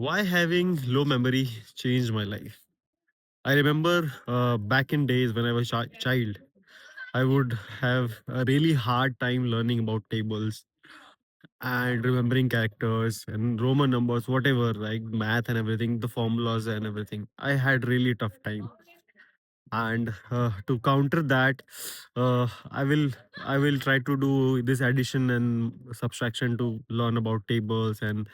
Why having low memory changed my life? I remember back in days when I was a child, I would have a really hard time learning about tables and remembering characters and Roman numbers, whatever, like math and everything, the formulas and everything. I had really tough time. And to counter that, I will try to do this addition and subtraction to learn about tables, and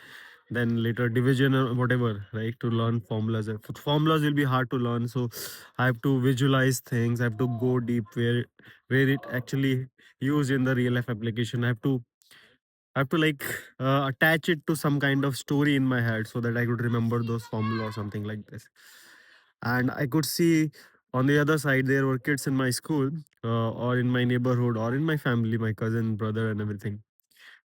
then later division or whatever, right, to learn formulas. Formulas will be hard to learn, so I have to visualize things. I have to go deep where it actually used in the real life application. I have to like attach it to some kind of story in my head so that I could remember those formula or something like this. And I could see on the other side there were kids in my school, or in my neighborhood or in my family, my cousin, brother, and everything.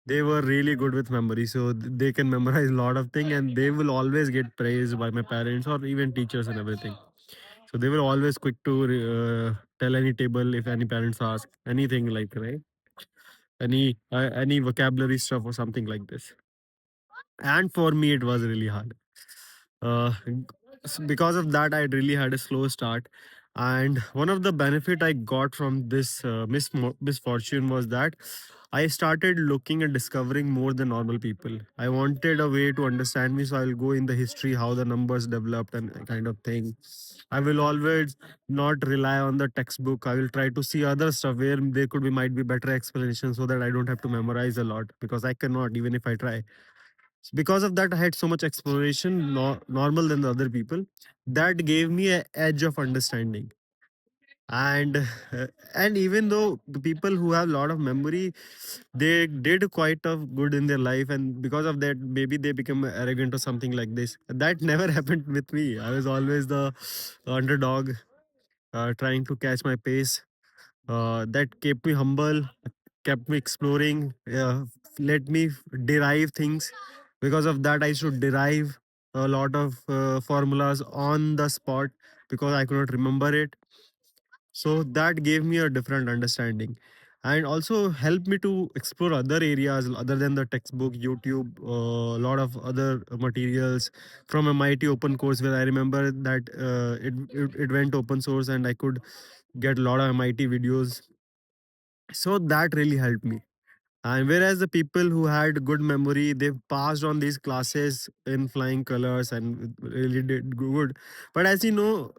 They were really good with memory, so they can memorize a lot of things, and they will always get praised by my parents or even teachers and everything. So they were always quick to tell any table if any parents ask anything, like, right, any vocabulary stuff or something like this. And for me it was really hard. Because of that, I really had a slow start. And one of the benefit I got from this misfortune was that I started looking and discovering more than normal people. I wanted a way to understand me, so I'll go in the history, how the numbers developed and kind of thing. I will always not rely on the textbook. I will try to see other stuff where there could be might be better explanation, so that I don't have to memorize a lot, because I cannot even if I try. Because of that, I had so much exploration, normal than the other people. That gave me a edge of understanding. And and even though the people who have a lot of memory, they did quite of good in their life, and because of that maybe they become arrogant or something like this. That never happened with me. I was always the underdog, trying to catch my pace. That kept me humble, kept me exploring, let me derive things. Because of that, I should derive a lot of formulas on the spot because I could not remember it. So that gave me a different understanding, and also helped me to explore other areas other than the textbook, YouTube, a lot of other materials from MIT open course, where I remember that it went open source and I could get a lot of MIT videos. So that really helped me. And whereas the people who had good memory, they passed on these classes in flying colors and really did good. But as you know,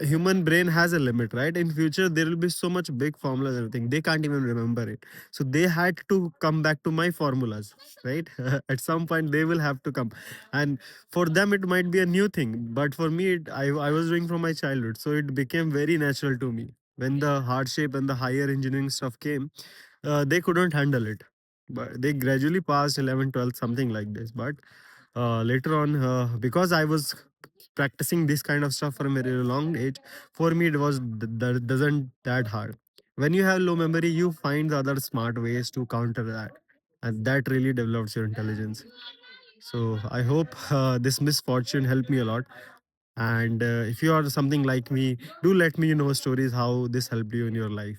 human brain has a limit, right? In future, there will be so much big formulas and everything. They can't even remember it. So they had to come back to my formulas, right? At some point, they will have to come. And for them, it might be a new thing. But for me, I was doing from my childhood. So it became very natural to me. When the hardship and the higher engineering stuff came, they couldn't handle it, but they gradually passed 11, 12, something like this. But later on, because I was practicing this kind of stuff from a very long age, for me it was doesn't that hard. When you have low memory, you find the other smart ways to counter that, and that really develops your intelligence. So I hope this misfortune helped me a lot. And if you are something like me, do let me know stories how this helped you in your life.